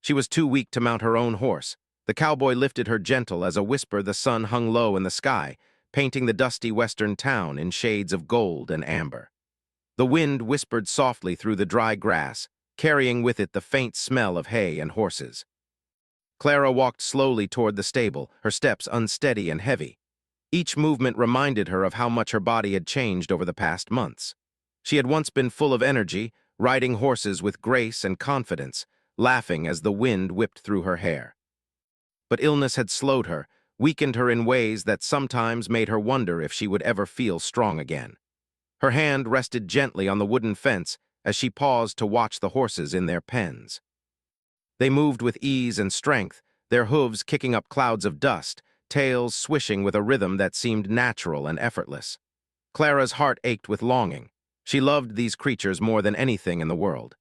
She was too weak to mount her own horse. The cowboy lifted her gentle as a whisper. The sun hung low in the sky, painting the dusty western town in shades of gold and amber. The wind whispered softly through the dry grass, carrying with it the faint smell of hay and horses. Clara walked slowly toward the stable, her steps unsteady and heavy. Each movement reminded her of how much her body had changed over the past months. She had once been full of energy, riding horses with grace and confidence, laughing as the wind whipped through her hair. But illness had slowed her, weakened her in ways that sometimes made her wonder if she would ever feel strong again. Her hand rested gently on the wooden fence as she paused to watch the horses in their pens. They moved with ease and strength, their hooves kicking up clouds of dust, tails swishing with a rhythm that seemed natural and effortless. Clara's heart ached with longing. She loved these creatures more than anything in the world.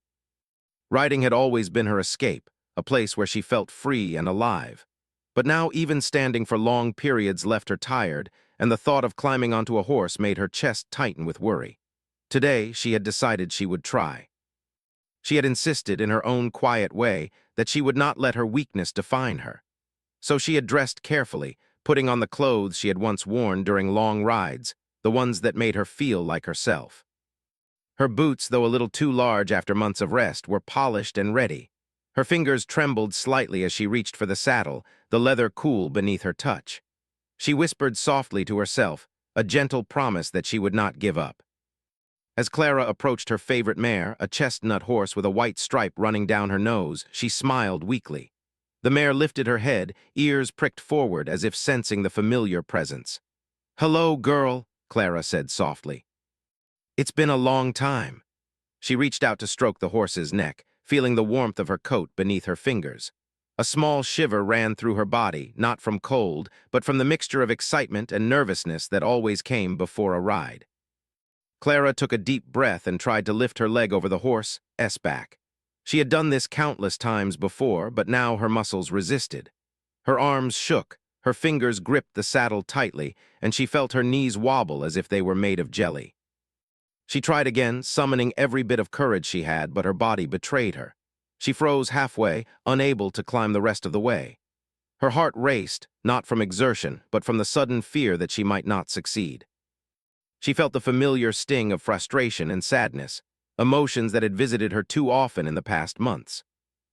Riding had always been her escape, a place where she felt free and alive. But now even standing for long periods left her tired, and the thought of climbing onto a horse made her chest tighten with worry. Today, she had decided she would try. She had insisted in her own quiet way that she would not let her weakness define her. So she had dressed carefully, putting on the clothes she had once worn during long rides, the ones that made her feel like herself. Her boots, though a little too large after months of rest, were polished and ready. Her fingers trembled slightly as she reached for the saddle, the leather cool beneath her touch. She whispered softly to herself, a gentle promise that she would not give up. As Clara approached her favorite mare, a chestnut horse with a white stripe running down her nose, she smiled weakly. The mare lifted her head, ears pricked forward as if sensing the familiar presence. "Hello, girl," Clara said softly. "It's been a long time." She reached out to stroke the horse's neck, feeling the warmth of her coat beneath her fingers. A small shiver ran through her body, not from cold, but from the mixture of excitement and nervousness that always came before a ride. Clara took a deep breath and tried to lift her leg over the horse's back. She had done this countless times before, but now her muscles resisted. Her arms shook, her fingers gripped the saddle tightly, and she felt her knees wobble as if they were made of jelly. She tried again, summoning every bit of courage she had, but her body betrayed her. She froze halfway, unable to climb the rest of the way. Her heart raced, not from exertion, but from the sudden fear that she might not succeed. She felt the familiar sting of frustration and sadness, emotions that had visited her too often in the past months.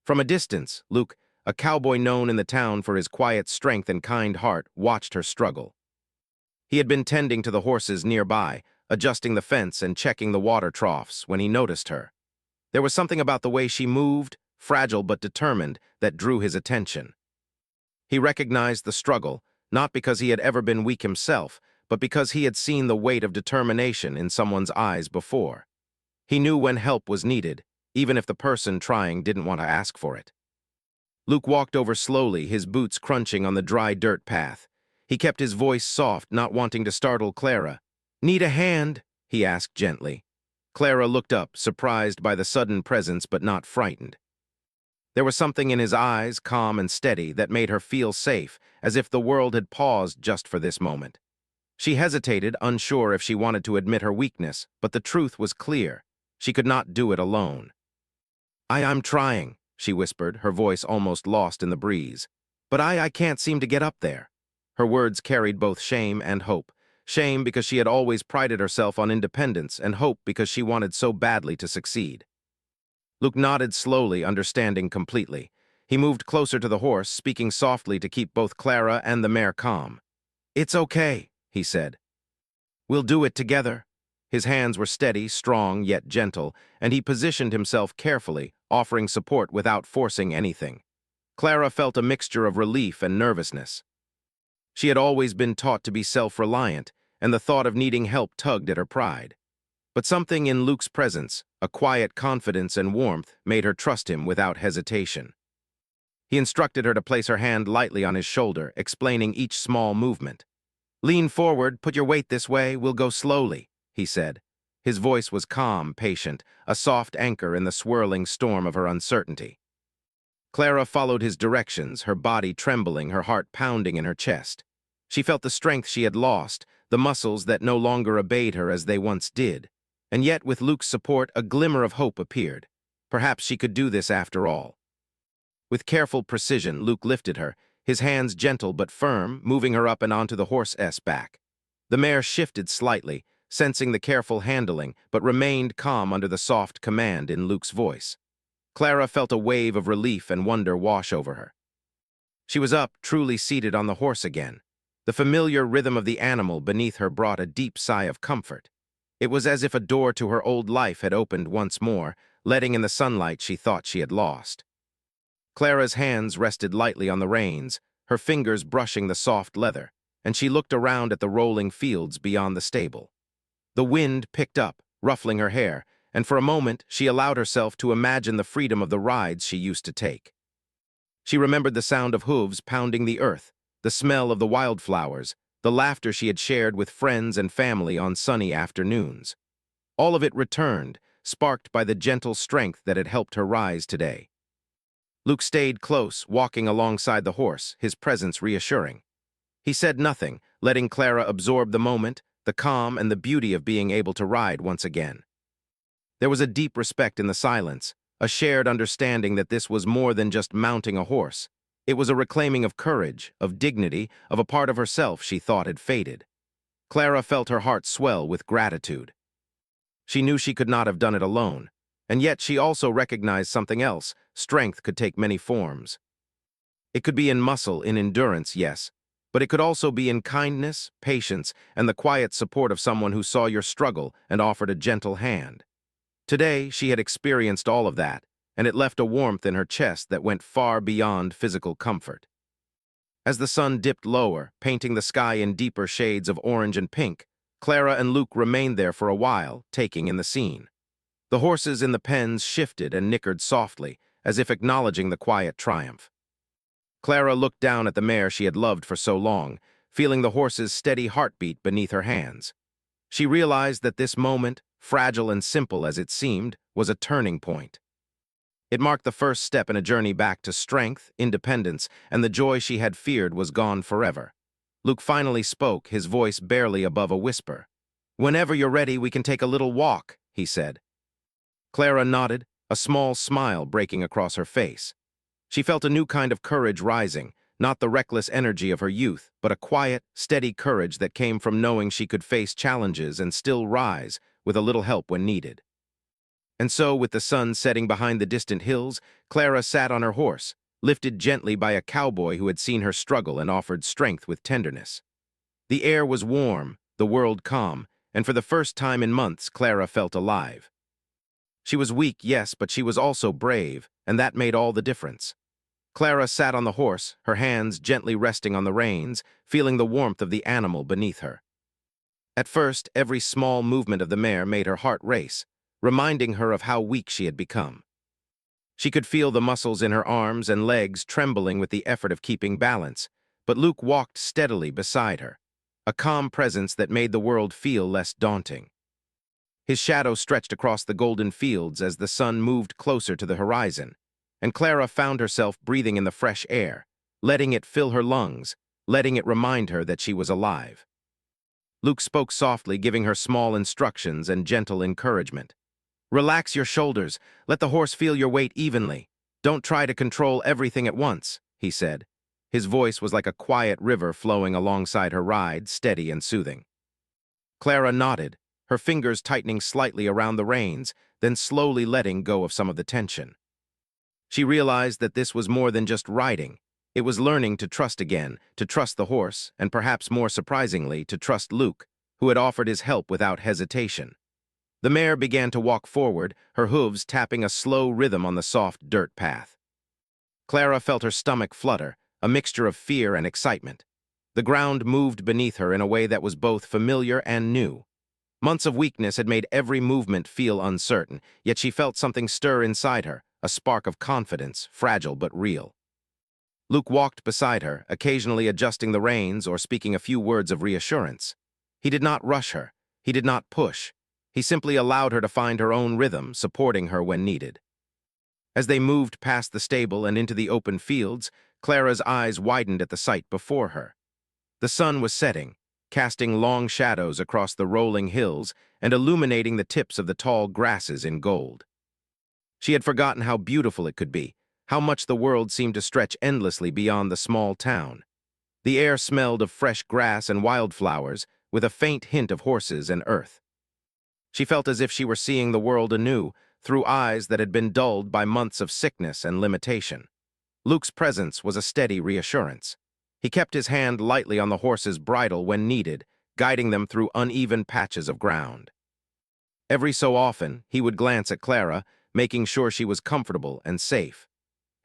From a distance, Luke, a cowboy known in the town for his quiet strength and kind heart, watched her struggle. He had been tending to the horses nearby, adjusting the fence and checking the water troughs when he noticed her. There was something about the way she moved, fragile but determined, that drew his attention. He recognized the struggle, not because he had ever been weak himself, but because he had seen the weight of determination in someone's eyes before. He knew when help was needed, even if the person trying didn't want to ask for it. Luke walked over slowly, his boots crunching on the dry dirt path. He kept his voice soft, not wanting to startle Clara. "Need a hand?" he asked gently. Clara looked up, surprised by the sudden presence but not frightened. There was something in his eyes, calm and steady, that made her feel safe, as if the world had paused just for this moment. She hesitated, unsure if she wanted to admit her weakness, but the truth was clear. She could not do it alone. I'm trying," she whispered, her voice almost lost in the breeze. "But I can't seem to get up there." Her words carried both shame and hope. Shame because she had always prided herself on independence, and hope because she wanted so badly to succeed. Luke nodded slowly, understanding completely. He moved closer to the horse, speaking softly to keep both Clara and the mare calm. "It's okay," he said. "We'll do it together." His hands were steady, strong, yet gentle, and he positioned himself carefully, offering support without forcing anything. Clara felt a mixture of relief and nervousness. She had always been taught to be self-reliant, and the thought of needing help tugged at her pride. But something in Luke's presence, a quiet confidence and warmth, made her trust him without hesitation. He instructed her to place her hand lightly on his shoulder, explaining each small movement. "Lean forward, put your weight this way, we'll go slowly," he said. His voice was calm, patient, a soft anchor in the swirling storm of her uncertainty. Clara followed his directions, her body trembling, her heart pounding in her chest. She felt the strength she had lost, the muscles that no longer obeyed her as they once did. And yet, with Luke's support, a glimmer of hope appeared. Perhaps she could do this after all. With careful precision, Luke lifted her, his hands gentle but firm, moving her up and onto the horse's back. The mare shifted slightly, sensing the careful handling, but remained calm under the soft command in Luke's voice. Clara felt a wave of relief and wonder wash over her. She was up, truly seated on the horse again. The familiar rhythm of the animal beneath her brought a deep sigh of comfort. It was as if a door to her old life had opened once more, letting in the sunlight she thought she had lost. Clara's hands rested lightly on the reins, her fingers brushing the soft leather, and she looked around at the rolling fields beyond the stable. The wind picked up, ruffling her hair, and for a moment she allowed herself to imagine the freedom of the rides she used to take. She remembered the sound of hooves pounding the earth, the smell of the wildflowers, the laughter she had shared with friends and family on sunny afternoons. All of it returned, sparked by the gentle strength that had helped her rise today. Luke stayed close, walking alongside the horse, his presence reassuring. He said nothing, letting Clara absorb the moment, the calm and the beauty of being able to ride once again. There was a deep respect in the silence, a shared understanding that this was more than just mounting a horse. It was a reclaiming of courage, of dignity, of a part of herself she thought had faded. Clara felt her heart swell with gratitude. She knew she could not have done it alone, and yet she also recognized something else. Strength could take many forms. It could be in muscle, in endurance, yes, but it could also be in kindness, patience, and the quiet support of someone who saw your struggle and offered a gentle hand. Today, she had experienced all of that, and it left a warmth in her chest that went far beyond physical comfort. As the sun dipped lower, painting the sky in deeper shades of orange and pink, Clara and Luke remained there for a while, taking in the scene. The horses in the pens shifted and nickered softly, as if acknowledging the quiet triumph. Clara looked down at the mare she had loved for so long, feeling the horse's steady heartbeat beneath her hands. She realized that this moment, fragile and simple as it seemed, was a turning point. It marked the first step in a journey back to strength, independence, and the joy she had feared was gone forever. Luke finally spoke, his voice barely above a whisper. "Whenever you're ready, we can take a little walk," he said. Clara nodded, a small smile breaking across her face. She felt a new kind of courage rising, not the reckless energy of her youth, but a quiet, steady courage that came from knowing she could face challenges and still rise, with a little help when needed. And so, with the sun setting behind the distant hills, Clara sat on her horse, lifted gently by a cowboy who had seen her struggle and offered strength with tenderness. The air was warm, the world calm, and for the first time in months, Clara felt alive. She was weak, yes, but she was also brave, and that made all the difference. Clara sat on the horse, her hands gently resting on the reins, feeling the warmth of the animal beneath her. At first, every small movement of the mare made her heart race, reminding her of how weak she had become. She could feel the muscles in her arms and legs trembling with the effort of keeping balance, but Luke walked steadily beside her, a calm presence that made the world feel less daunting. His shadow stretched across the golden fields as the sun moved closer to the horizon, and Clara found herself breathing in the fresh air, letting it fill her lungs, letting it remind her that she was alive. Luke spoke softly, giving her small instructions and gentle encouragement. "Relax your shoulders, let the horse feel your weight evenly. Don't try to control everything at once," he said. His voice was like a quiet river flowing alongside her ride, steady and soothing. Clara nodded, her fingers tightening slightly around the reins, then slowly letting go of some of the tension. She realized that this was more than just riding. It was learning to trust again, to trust the horse, and perhaps more surprisingly, to trust Luke, who had offered his help without hesitation. The mare began to walk forward, her hooves tapping a slow rhythm on the soft dirt path. Clara felt her stomach flutter, a mixture of fear and excitement. The ground moved beneath her in a way that was both familiar and new. Months of weakness had made every movement feel uncertain, yet she felt something stir inside her, a spark of confidence, fragile but real. Luke walked beside her, occasionally adjusting the reins or speaking a few words of reassurance. He did not rush her. He did not push. He simply allowed her to find her own rhythm, supporting her when needed. As they moved past the stable and into the open fields, Clara's eyes widened at the sight before her. The sun was setting, casting long shadows across the rolling hills and illuminating the tips of the tall grasses in gold. She had forgotten how beautiful it could be, how much the world seemed to stretch endlessly beyond the small town. The air smelled of fresh grass and wildflowers, with a faint hint of horses and earth. She felt as if she were seeing the world anew, through eyes that had been dulled by months of sickness and limitation. Luke's presence was a steady reassurance. He kept his hand lightly on the horse's bridle when needed, guiding them through uneven patches of ground. Every so often, he would glance at Clara, making sure she was comfortable and safe.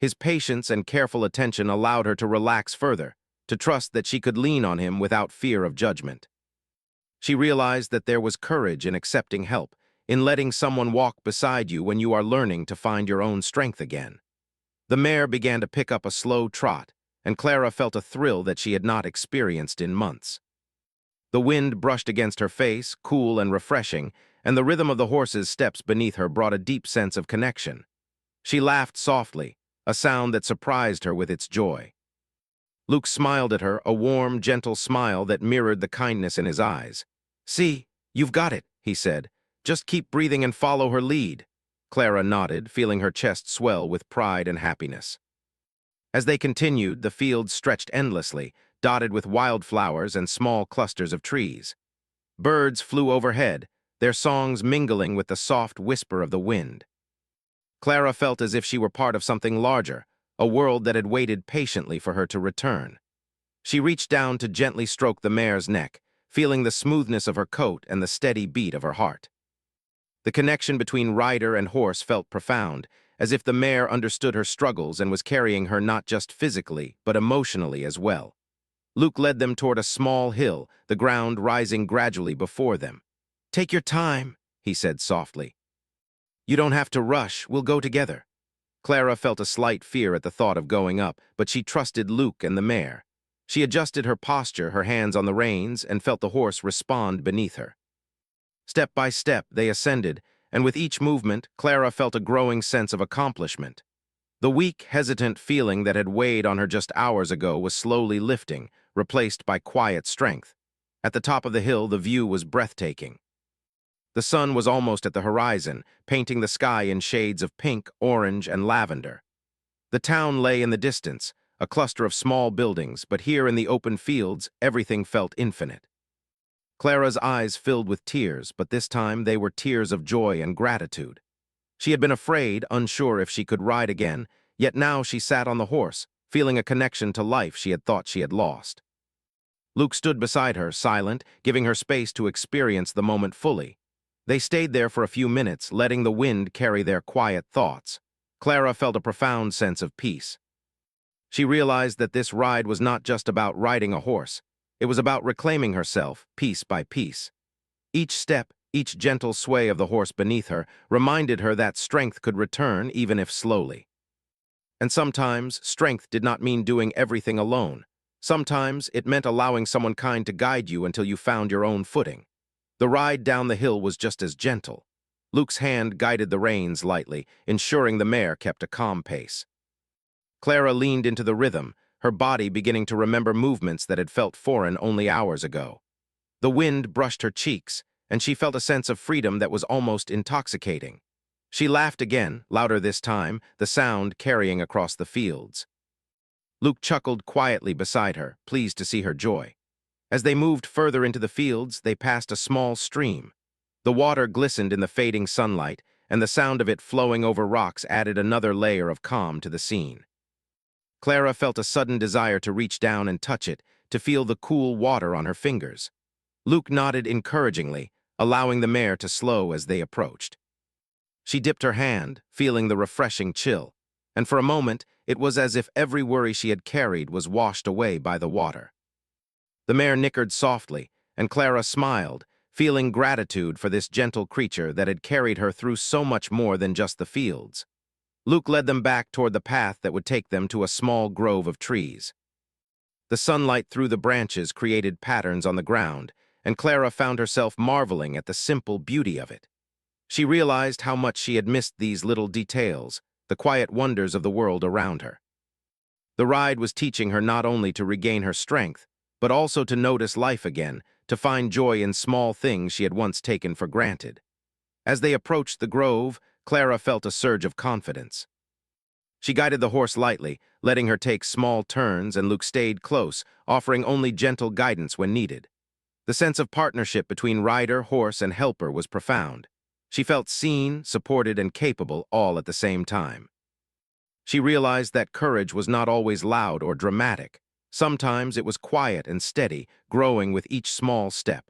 His patience and careful attention allowed her to relax further, to trust that she could lean on him without fear of judgment. She realized that there was courage in accepting help, in letting someone walk beside you when you are learning to find your own strength again. The mare began to pick up a slow trot, and Clara felt a thrill that she had not experienced in months. The wind brushed against her face, cool and refreshing, and the rhythm of the horse's steps beneath her brought a deep sense of connection. She laughed softly, a sound that surprised her with its joy. Luke smiled at her, a warm, gentle smile that mirrored the kindness in his eyes. "See, you've got it," he said. "Just keep breathing and follow her lead." Clara nodded, feeling her chest swell with pride and happiness. As they continued, the fields stretched endlessly, dotted with wildflowers and small clusters of trees. Birds flew overhead, their songs mingling with the soft whisper of the wind. Clara felt as if she were part of something larger, a world that had waited patiently for her to return. She reached down to gently stroke the mare's neck, feeling the smoothness of her coat and the steady beat of her heart. The connection between rider and horse felt profound, as if the mare understood her struggles and was carrying her not just physically, but emotionally as well. Luke led them toward a small hill, the ground rising gradually before them. "Take your time," he said softly. "You don't have to rush, we'll go together." Clara felt a slight fear at the thought of going up, but she trusted Luke and the mare. She adjusted her posture, her hands on the reins, and felt the horse respond beneath her. Step by step, they ascended, and with each movement, Clara felt a growing sense of accomplishment. The weak, hesitant feeling that had weighed on her just hours ago was slowly lifting, replaced by quiet strength. At the top of the hill, the view was breathtaking. The sun was almost at the horizon, painting the sky in shades of pink, orange, and lavender. The town lay in the distance, a cluster of small buildings, but here in the open fields, everything felt infinite. Clara's eyes filled with tears, but this time they were tears of joy and gratitude. She had been afraid, unsure if she could ride again, yet now she sat on the horse, feeling a connection to life she had thought she had lost. Luke stood beside her, silent, giving her space to experience the moment fully. They stayed there for a few minutes, letting the wind carry their quiet thoughts. Clara felt a profound sense of peace. She realized that this ride was not just about riding a horse. It was about reclaiming herself, piece by piece. Each step, each gentle sway of the horse beneath her, reminded her that strength could return even if slowly. And sometimes, strength did not mean doing everything alone. Sometimes, it meant allowing someone kind to guide you until you found your own footing. The ride down the hill was just as gentle. Luke's hand guided the reins lightly, ensuring the mare kept a calm pace. Clara leaned into the rhythm, her body beginning to remember movements that had felt foreign only hours ago. The wind brushed her cheeks, and she felt a sense of freedom that was almost intoxicating. She laughed again, louder this time, the sound carrying across the fields. Luke chuckled quietly beside her, pleased to see her joy. As they moved further into the fields, they passed a small stream. The water glistened in the fading sunlight, and the sound of it flowing over rocks added another layer of calm to the scene. Clara felt a sudden desire to reach down and touch it, to feel the cool water on her fingers. Luke nodded encouragingly, allowing the mare to slow as they approached. She dipped her hand, feeling the refreshing chill, and for a moment it was as if every worry she had carried was washed away by the water. The mare nickered softly, and Clara smiled, feeling gratitude for this gentle creature that had carried her through so much more than just the fields. Luke led them back toward the path that would take them to a small grove of trees. The sunlight through the branches created patterns on the ground, and Clara found herself marveling at the simple beauty of it. She realized how much she had missed these little details, the quiet wonders of the world around her. The ride was teaching her not only to regain her strength, but also to notice life again, to find joy in small things she had once taken for granted. As they approached the grove, Clara felt a surge of confidence. She guided the horse lightly, letting her take small turns, and Luke stayed close, offering only gentle guidance when needed. The sense of partnership between rider, horse, and helper was profound. She felt seen, supported, and capable all at the same time. She realized that courage was not always loud or dramatic. Sometimes it was quiet and steady, growing with each small step.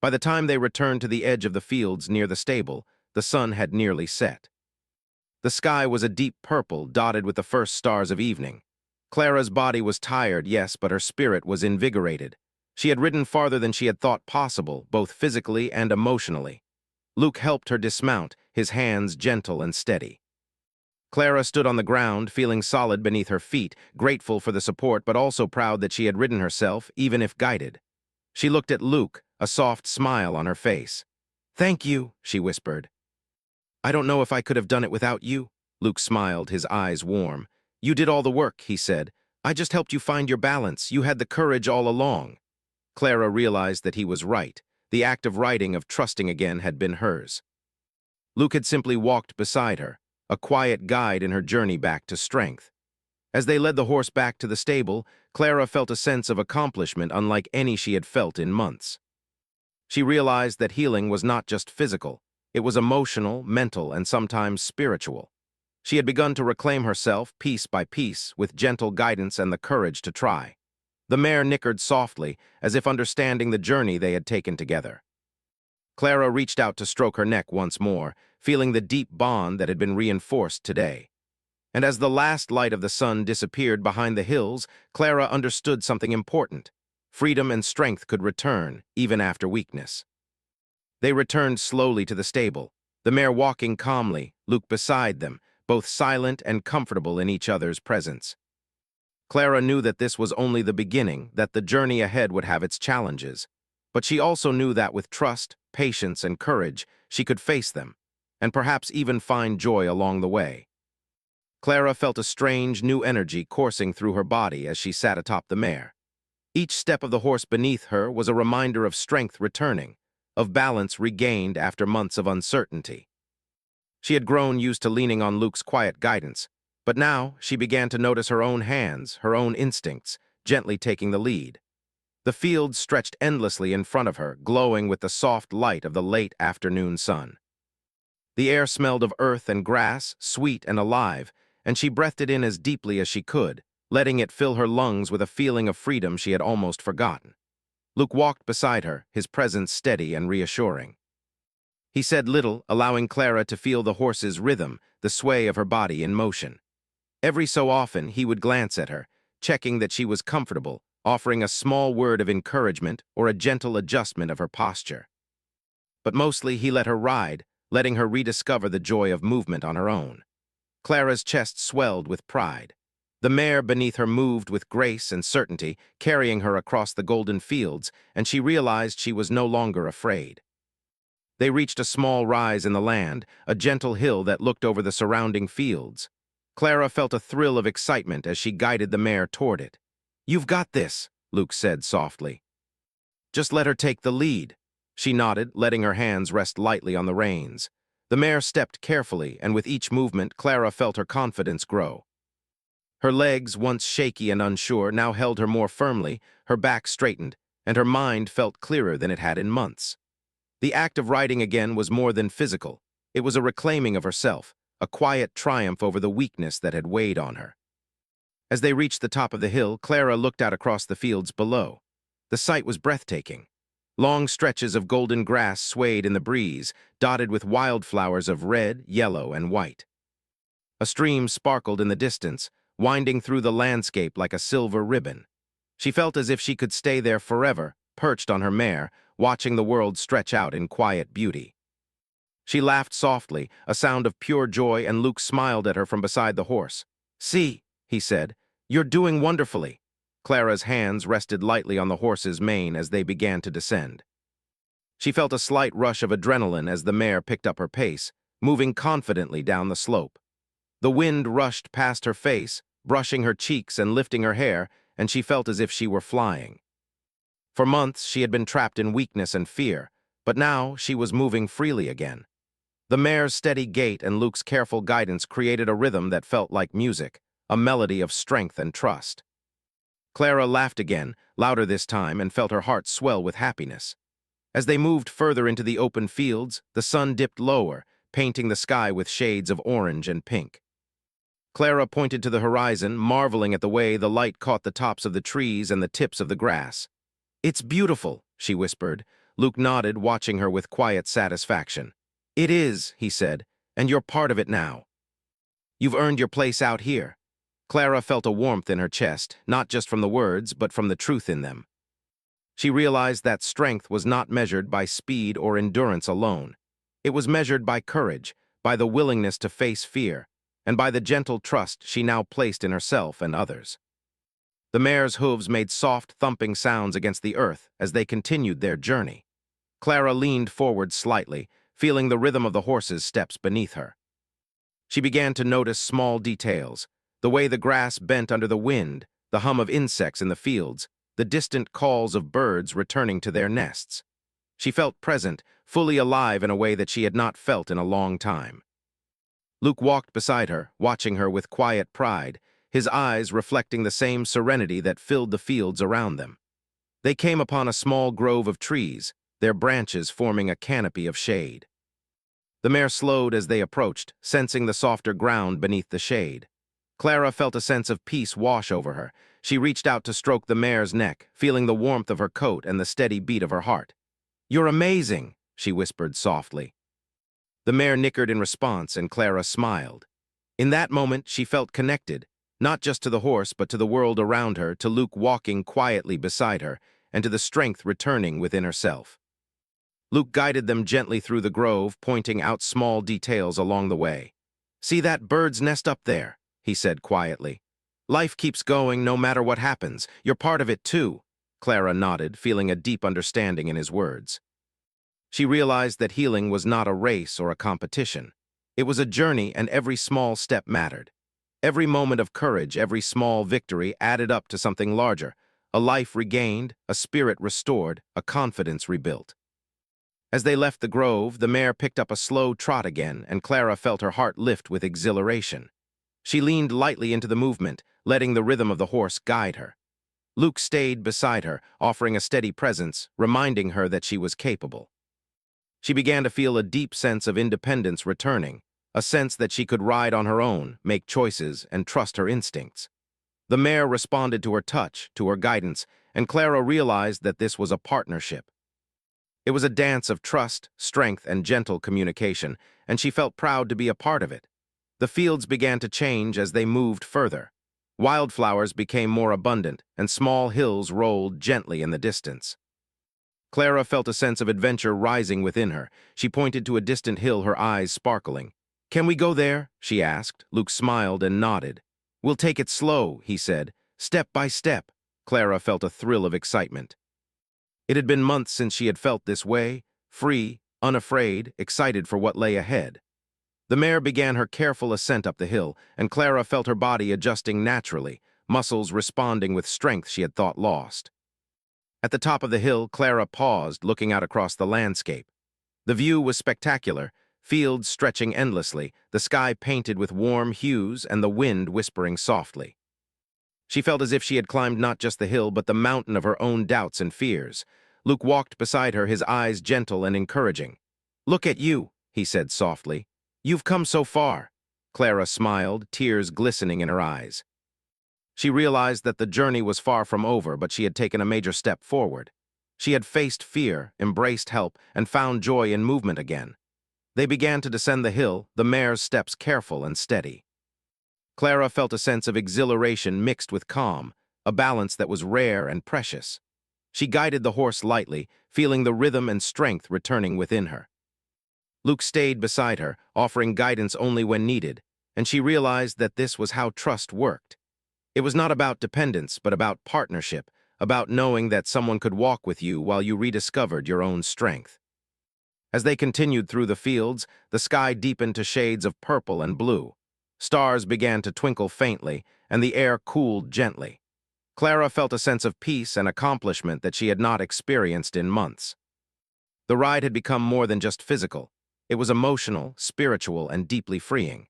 By the time they returned to the edge of the fields near the stable, the sun had nearly set. The sky was a deep purple, dotted with the first stars of evening. Clara's body was tired, yes, but her spirit was invigorated. She had ridden farther than she had thought possible, both physically and emotionally. Luke helped her dismount, his hands gentle and steady. Clara stood on the ground, feeling solid beneath her feet, grateful for the support but also proud that she had ridden herself, even if guided. She looked at Luke, a soft smile on her face. "Thank you," she whispered. "I don't know if I could have done it without you." Luke smiled, his eyes warm. "You did all the work," he said. "I just helped you find your balance. You had the courage all along." Clara realized that he was right. The act of riding, of trusting again, had been hers. Luke had simply walked beside her, a quiet guide in her journey back to strength. As they led the horse back to the stable, Clara felt a sense of accomplishment unlike any she had felt in months. She realized that healing was not just physical. It was emotional, mental, and sometimes spiritual. She had begun to reclaim herself piece by piece with gentle guidance and the courage to try. The mare nickered softly, as if understanding the journey they had taken together. Clara reached out to stroke her neck once more, feeling the deep bond that had been reinforced today. And as the last light of the sun disappeared behind the hills, Clara understood something important. Freedom and strength could return, even after weakness. They returned slowly to the stable, the mare walking calmly, Luke beside them, both silent and comfortable in each other's presence. Clara knew that this was only the beginning, that the journey ahead would have its challenges. But she also knew that with trust, patience, and courage, she could face them, and perhaps even find joy along the way. Clara felt a strange, new energy coursing through her body as she sat atop the mare. Each step of the horse beneath her was a reminder of strength returning, of balance regained after months of uncertainty. She had grown used to leaning on Luke's quiet guidance, but now she began to notice her own hands, her own instincts, gently taking the lead. The fields stretched endlessly in front of her, glowing with the soft light of the late afternoon sun. The air smelled of earth and grass, sweet and alive, and she breathed it in as deeply as she could, letting it fill her lungs with a feeling of freedom she had almost forgotten. Luke walked beside her, his presence steady and reassuring. He said little, allowing Clara to feel the horse's rhythm, the sway of her body in motion. Every so often, he would glance at her, checking that she was comfortable, offering a small word of encouragement or a gentle adjustment of her posture. But mostly he let her ride, letting her rediscover the joy of movement on her own. Clara's chest swelled with pride. The mare beneath her moved with grace and certainty, carrying her across the golden fields, and she realized she was no longer afraid. They reached a small rise in the land, a gentle hill that looked over the surrounding fields. Clara felt a thrill of excitement as she guided the mare toward it. "You've got this," Luke said softly. "Just let her take the lead." She nodded, letting her hands rest lightly on the reins. The mare stepped carefully, and with each movement, Clara felt her confidence grow. Her legs, once shaky and unsure, now held her more firmly, her back straightened, and her mind felt clearer than it had in months. The act of riding again was more than physical. It was a reclaiming of herself, a quiet triumph over the weakness that had weighed on her. As they reached the top of the hill, Clara looked out across the fields below. The sight was breathtaking. Long stretches of golden grass swayed in the breeze, dotted with wildflowers of red, yellow, and white. A stream sparkled in the distance, winding through the landscape like a silver ribbon. She felt as if she could stay there forever, perched on her mare, watching the world stretch out in quiet beauty. She laughed softly, a sound of pure joy, and Luke smiled at her from beside the horse. "See," he said, "you're doing wonderfully." Clara's hands rested lightly on the horse's mane as they began to descend. She felt a slight rush of adrenaline as the mare picked up her pace, moving confidently down the slope. The wind rushed past her face, brushing her cheeks and lifting her hair, and she felt as if she were flying. For months she had been trapped in weakness and fear, but now she was moving freely again. The mare's steady gait and Luke's careful guidance created a rhythm that felt like music, a melody of strength and trust. Clara laughed again, louder this time, and felt her heart swell with happiness. As they moved further into the open fields, the sun dipped lower, painting the sky with shades of orange and pink. Clara pointed to the horizon, marveling at the way the light caught the tops of the trees and the tips of the grass. "It's beautiful," she whispered. Luke nodded, watching her with quiet satisfaction. "It is," he said, "and you're part of it now. You've earned your place out here." Clara felt a warmth in her chest, not just from the words, but from the truth in them. She realized that strength was not measured by speed or endurance alone. It was measured by courage, by the willingness to face fear, and by the gentle trust she now placed in herself and others. The mare's hooves made soft, thumping sounds against the earth as they continued their journey. Clara leaned forward slightly, feeling the rhythm of the horse's steps beneath her. She began to notice small details, the way the grass bent under the wind, the hum of insects in the fields, the distant calls of birds returning to their nests. She felt present, fully alive in a way that she had not felt in a long time. Luke walked beside her, watching her with quiet pride, his eyes reflecting the same serenity that filled the fields around them. They came upon a small grove of trees, their branches forming a canopy of shade. The mare slowed as they approached, sensing the softer ground beneath the shade. Clara felt a sense of peace wash over her. She reached out to stroke the mare's neck, feeling the warmth of her coat and the steady beat of her heart. "You're amazing," she whispered softly. The mare nickered in response, and Clara smiled. In that moment, she felt connected, not just to the horse, but to the world around her, to Luke walking quietly beside her, and to the strength returning within herself. Luke guided them gently through the grove, pointing out small details along the way. "See that bird's nest up there?" he said quietly. "Life keeps going no matter what happens. You're part of it too." Clara nodded, feeling a deep understanding in his words. She realized that healing was not a race or a competition. It was a journey, and every small step mattered. Every moment of courage, every small victory added up to something larger, a life regained, a spirit restored, a confidence rebuilt. As they left the grove, the mare picked up a slow trot again, and Clara felt her heart lift with exhilaration. She leaned lightly into the movement, letting the rhythm of the horse guide her. Luke stayed beside her, offering a steady presence, reminding her that she was capable. She began to feel a deep sense of independence returning, a sense that she could ride on her own, make choices, and trust her instincts. The mare responded to her touch, to her guidance, and Clara realized that this was a partnership. It was a dance of trust, strength, and gentle communication, and she felt proud to be a part of it. The fields began to change as they moved further. Wildflowers became more abundant, and small hills rolled gently in the distance. Clara felt a sense of adventure rising within her. She pointed to a distant hill, her eyes sparkling. "Can we go there?" she asked. Luke smiled and nodded. "We'll take it slow," he said, "step by step." Clara felt a thrill of excitement. It had been months since she had felt this way, free, unafraid, excited for what lay ahead. The mare began her careful ascent up the hill, and Clara felt her body adjusting naturally, muscles responding with strength she had thought lost. At the top of the hill, Clara paused, looking out across the landscape. The view was spectacular, fields stretching endlessly, the sky painted with warm hues, and the wind whispering softly. She felt as if she had climbed not just the hill, but the mountain of her own doubts and fears. Luke walked beside her, his eyes gentle and encouraging. "Look at you," he said softly. "You've come so far." Clara smiled, tears glistening in her eyes. She realized that the journey was far from over, but she had taken a major step forward. She had faced fear, embraced help, and found joy in movement again. They began to descend the hill, the mare's steps careful and steady. Clara felt a sense of exhilaration mixed with calm, a balance that was rare and precious. She guided the horse lightly, feeling the rhythm and strength returning within her. Luke stayed beside her, offering guidance only when needed, and she realized that this was how trust worked. It was not about dependence, but about partnership, about knowing that someone could walk with you while you rediscovered your own strength. As they continued through the fields, the sky deepened to shades of purple and blue. Stars began to twinkle faintly, and the air cooled gently. Clara felt a sense of peace and accomplishment that she had not experienced in months. The ride had become more than just physical. It was emotional, spiritual, and deeply freeing.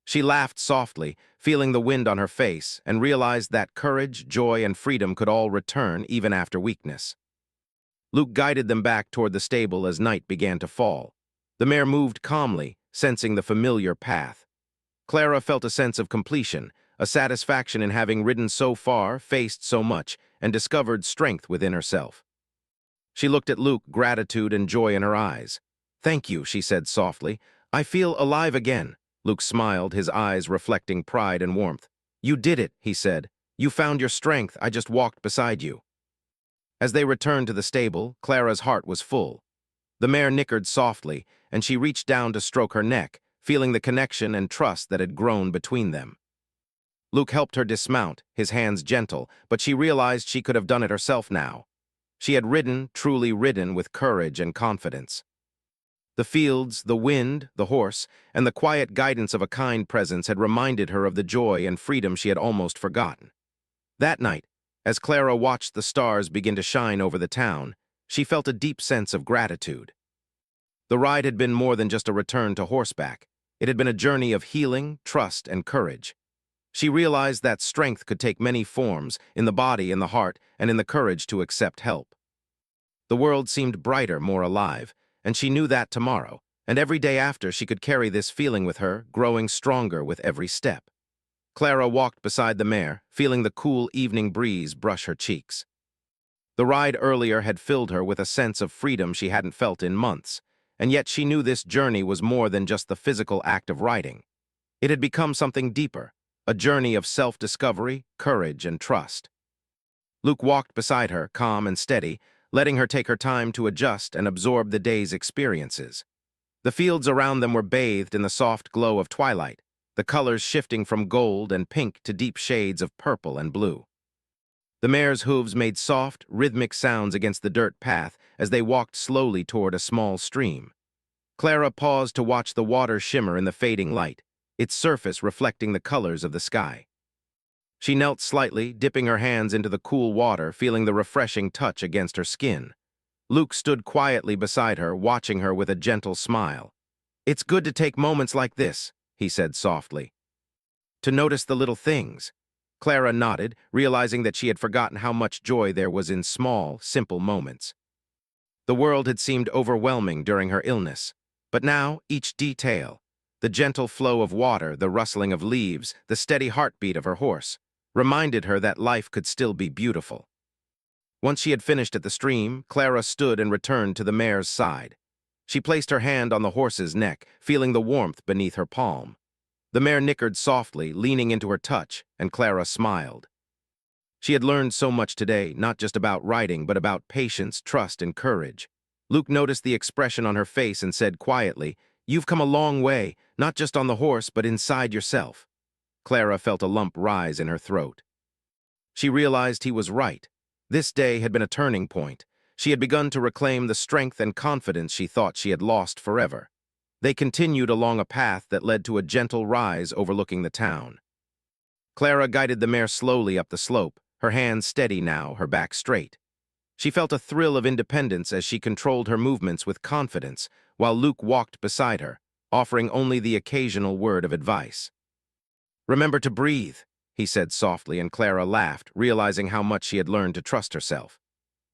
She laughed softly, feeling the wind on her face, and realized that courage, joy, and freedom could all return even after weakness. Luke guided them back toward the stable as night began to fall. The mare moved calmly, sensing the familiar path. Clara felt a sense of completion, a satisfaction in having ridden so far, faced so much, and discovered strength within herself. She looked at Luke, gratitude and joy in her eyes. "Thank you," she said softly. "I feel alive again." Luke smiled, his eyes reflecting pride and warmth. "You did it," he said. "You found your strength. I just walked beside you." As they returned to the stable, Clara's heart was full. The mare nickered softly, and she reached down to stroke her neck, feeling the connection and trust that had grown between them. Luke helped her dismount, his hands gentle, but she realized she could have done it herself now. She had ridden, truly ridden, with courage and confidence. The fields, the wind, the horse, and the quiet guidance of a kind presence had reminded her of the joy and freedom she had almost forgotten. That night, as Clara watched the stars begin to shine over the town, she felt a deep sense of gratitude. The ride had been more than just a return to horseback. It had been a journey of healing, trust, and courage. She realized that strength could take many forms, in the body, in the heart, and in the courage to accept help. The world seemed brighter, more alive, and she knew that tomorrow, and every day after, she could carry this feeling with her, growing stronger with every step. Clara walked beside the mare, feeling the cool evening breeze brush her cheeks. The ride earlier had filled her with a sense of freedom she hadn't felt in months, and yet she knew this journey was more than just the physical act of riding. It had become something deeper, a journey of self-discovery, courage, and trust. Luke walked beside her, calm and steady, letting her take her time to adjust and absorb the day's experiences. The fields around them were bathed in the soft glow of twilight, the colors shifting from gold and pink to deep shades of purple and blue. The mare's hooves made soft, rhythmic sounds against the dirt path as they walked slowly toward a small stream. Clara paused to watch the water shimmer in the fading light, its surface reflecting the colors of the sky. She knelt slightly, dipping her hands into the cool water, feeling the refreshing touch against her skin. Luke stood quietly beside her, watching her with a gentle smile. "It's good to take moments like this," he said softly. "To notice the little things." Clara nodded, realizing that she had forgotten how much joy there was in small, simple moments. The world had seemed overwhelming during her illness, but now each detail, the gentle flow of water, the rustling of leaves, the steady heartbeat of her horse, reminded her that life could still be beautiful. Once she had finished at the stream, Clara stood and returned to the mare's side. She placed her hand on the horse's neck, feeling the warmth beneath her palm. The mare nickered softly, leaning into her touch, and Clara smiled. She had learned so much today, not just about riding, but about patience, trust, and courage. Luke noticed the expression on her face and said quietly, "You've come a long way, not just on the horse, but inside yourself." Clara felt a lump rise in her throat. She realized he was right. This day had been a turning point. She had begun to reclaim the strength and confidence she thought she had lost forever. They continued along a path that led to a gentle rise overlooking the town. Clara guided the mare slowly up the slope, her hands steady now, her back straight. She felt a thrill of independence as she controlled her movements with confidence, while Luke walked beside her, offering only the occasional word of advice. "Remember to breathe," he said softly, and Clara laughed, realizing how much she had learned to trust herself.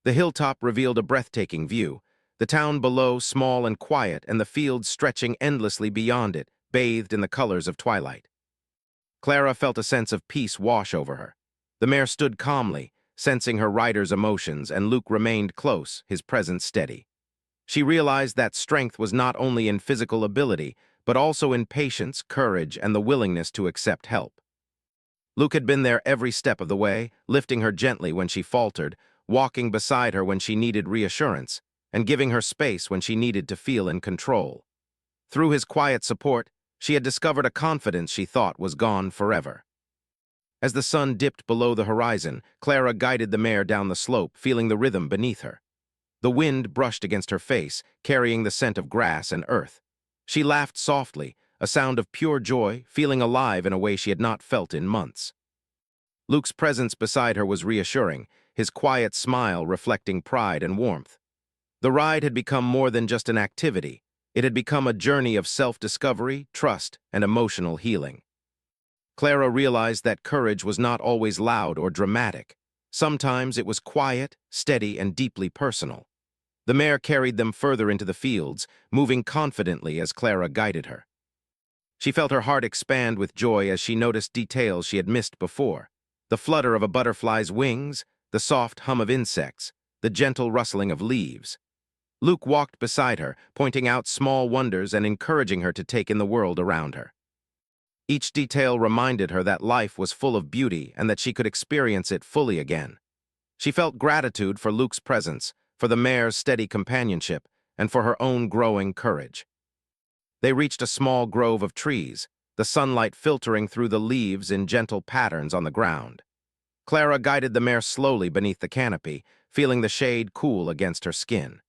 The hilltop revealed a breathtaking view, the town below small and quiet, and the fields stretching endlessly beyond it, bathed in the colors of twilight. Clara felt a sense of peace wash over her. The mare stood calmly, sensing her rider's emotions, and Luke remained close, his presence steady. She realized that strength was not only in physical ability, but also in patience, courage, and the willingness to accept help. Luke had been there every step of the way, lifting her gently when she faltered, walking beside her when she needed reassurance, and giving her space when she needed to feel in control. Through his quiet support, she had discovered a confidence she thought was gone forever. As the sun dipped below the horizon, Clara guided the mare down the slope, feeling the rhythm beneath her. The wind brushed against her face, carrying the scent of grass and earth. She laughed softly, a sound of pure joy, feeling alive in a way she had not felt in months. Luke's presence beside her was reassuring, his quiet smile reflecting pride and warmth. The ride had become more than just an activity. It had become a journey of self-discovery, trust, and emotional healing. Clara realized that courage was not always loud or dramatic. Sometimes it was quiet, steady, and deeply personal. The mare carried them further into the fields, moving confidently as Clara guided her. She felt her heart expand with joy as she noticed details she had missed before. The flutter of a butterfly's wings, the soft hum of insects, the gentle rustling of leaves. Luke walked beside her, pointing out small wonders and encouraging her to take in the world around her. Each detail reminded her that life was full of beauty and that she could experience it fully again. She felt gratitude for Luke's presence, for the mare's steady companionship, and for her own growing courage. They reached a small grove of trees, the sunlight filtering through the leaves in gentle patterns on the ground. Clara guided the mare slowly beneath the canopy, feeling the shade cool against her skin.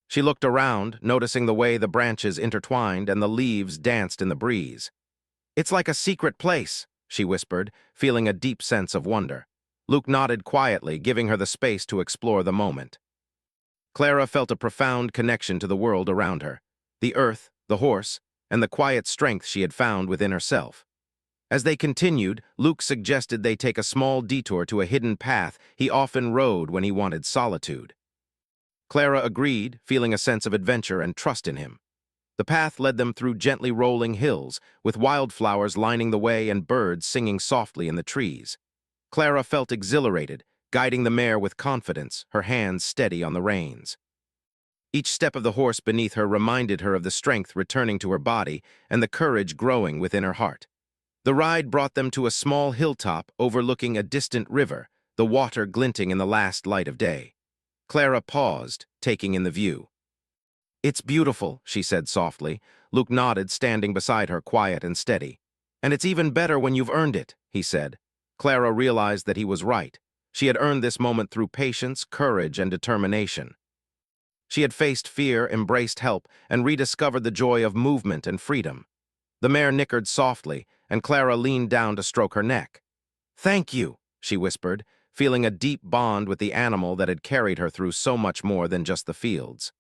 She looked around, noticing the way the branches intertwined and the leaves danced in the breeze. "It's like a secret place," she whispered, feeling a deep sense of wonder. Luke nodded quietly, giving her the space to explore the moment. Clara felt a profound connection to the world around her, the earth, the horse, and the quiet strength she had found within herself. As they continued, Luke suggested they take a small detour to a hidden path he often rode when he wanted solitude. Clara agreed, feeling a sense of adventure and trust in him. The path led them through gently rolling hills, with wildflowers lining the way and birds singing softly in the trees. Clara felt exhilarated, guiding the mare with confidence, her hands steady on the reins. Each step of the horse beneath her reminded her of the strength returning to her body and the courage growing within her heart. The ride brought them to a small hilltop overlooking a distant river, the water glinting in the last light of day. Clara paused, taking in the view. "It's beautiful," she said softly. Luke nodded, standing beside her, quiet and steady. "And it's even better when you've earned it," he said. Clara realized that he was right. She had earned this moment through patience, courage, and determination. She had faced fear, embraced help, and rediscovered the joy of movement and freedom. The mare nickered softly, and Clara leaned down to stroke her neck. "Thank you," she whispered, feeling a deep bond with the animal that had carried her through so much more than just the fields.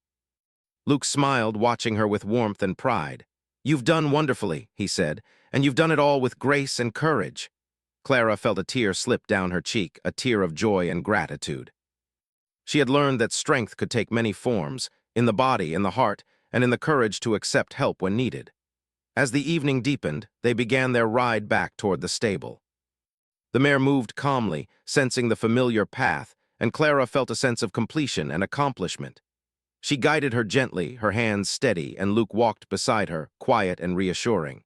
Luke smiled, watching her with warmth and pride. "You've done wonderfully," he said, "and you've done it all with grace and courage." Clara felt a tear slip down her cheek, a tear of joy and gratitude. She had learned that strength could take many forms, in the body, in the heart, and in the courage to accept help when needed. As the evening deepened, they began their ride back toward the stable. The mare moved calmly, sensing the familiar path, and Clara felt a sense of completion and accomplishment. She guided her gently, her hands steady, and Luke walked beside her, quiet and reassuring.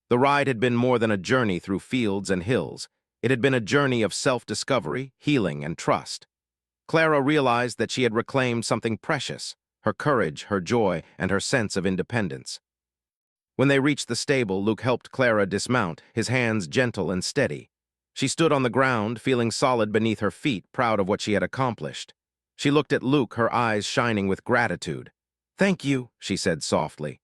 The ride had been more than a journey through fields and hills. It had been a journey of self-discovery, healing, and trust. Clara realized that she had reclaimed something precious, her courage, her joy, and her sense of independence. When they reached the stable, Luke helped Clara dismount, his hands gentle and steady. She stood on the ground, feeling solid beneath her feet, proud of what she had accomplished. She looked at Luke, her eyes shining with gratitude. "Thank you," she said softly.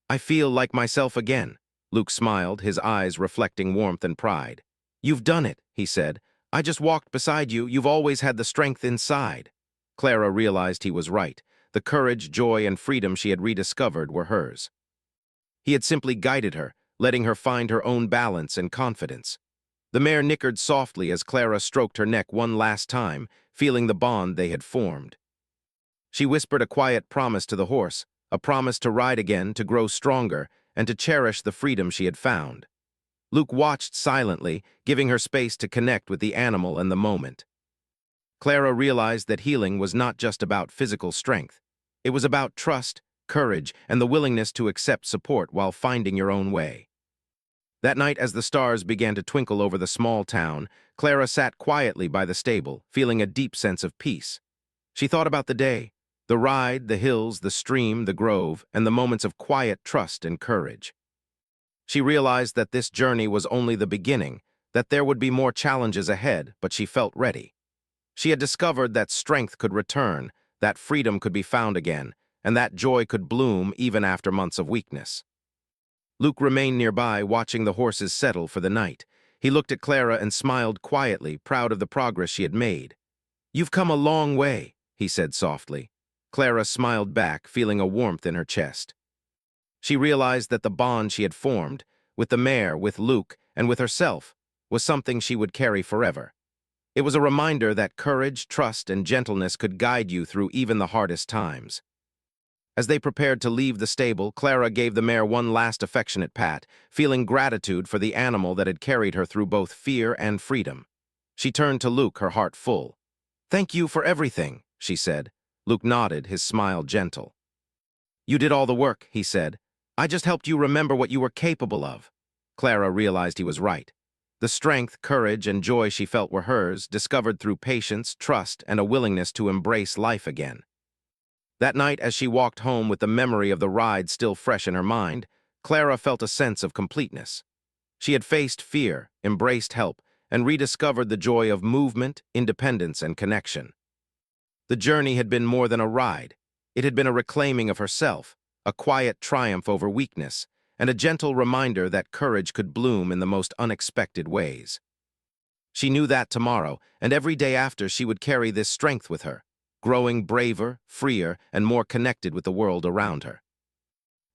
"I feel like myself again." Luke smiled, his eyes reflecting warmth and pride. "You've done it," he said. "I just walked beside you. You've always had the strength inside." Clara realized he was right. The courage, joy, and freedom she had rediscovered were hers. He had simply guided her, letting her find her own balance and confidence. The mare nickered softly as Clara stroked her neck one last time, feeling the bond they had formed. She whispered a quiet promise to the horse, a promise to ride again, to grow stronger, and to cherish the freedom she had found. Luke watched silently, giving her space to connect with the animal and the moment. Clara realized that healing was not just about physical strength. It was about trust, courage, and the willingness to accept support while finding your own way. That night, as the stars began to twinkle over the small town, Clara sat quietly by the stable, feeling a deep sense of peace. She thought about the day, the ride, the hills, the stream, the grove, and the moments of quiet trust and courage. She realized that this journey was only the beginning, that there would be more challenges ahead, but she felt ready. She had discovered that strength could return, that freedom could be found again, and that joy could bloom even after months of weakness. Luke remained nearby, watching the horses settle for the night. He looked at Clara and smiled quietly, proud of the progress she had made. "You've come a long way," he said softly. Clara smiled back, feeling a warmth in her chest. She realized that the bond she had formed, with the mare, with Luke, and with herself, was something she would carry forever. It was a reminder that courage, trust, and gentleness could guide you through even the hardest times. As they prepared to leave the stable, Clara gave the mare one last affectionate pat, feeling gratitude for the animal that had carried her through both fear and freedom. She turned to Luke, her heart full. "Thank you for everything," she said. Luke nodded, his smile gentle. "You did all the work," he said. "I just helped you remember what you were capable of." Clara realized he was right. The strength, courage, and joy she felt were hers, discovered through patience, trust, and a willingness to embrace life again. That night, as she walked home with the memory of the ride still fresh in her mind, Clara felt a sense of completeness. She had faced fear, embraced help, and rediscovered the joy of movement, independence, and connection. The journey had been more than a ride. It had been a reclaiming of herself, a quiet triumph over weakness, and a gentle reminder that courage could bloom in the most unexpected ways. She knew that tomorrow, and every day after, she would carry this strength with her, growing braver, freer, and more connected with the world around her.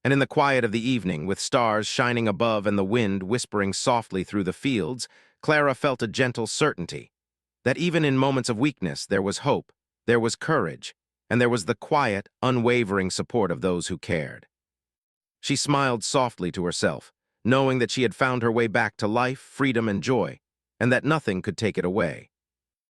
And in the quiet of the evening, with stars shining above and the wind whispering softly through the fields, Clara felt a gentle certainty that even in moments of weakness there was hope, there was courage, and there was the quiet, unwavering support of those who cared. She smiled softly to herself, knowing that she had found her way back to life, freedom, and joy, and that nothing could take it away.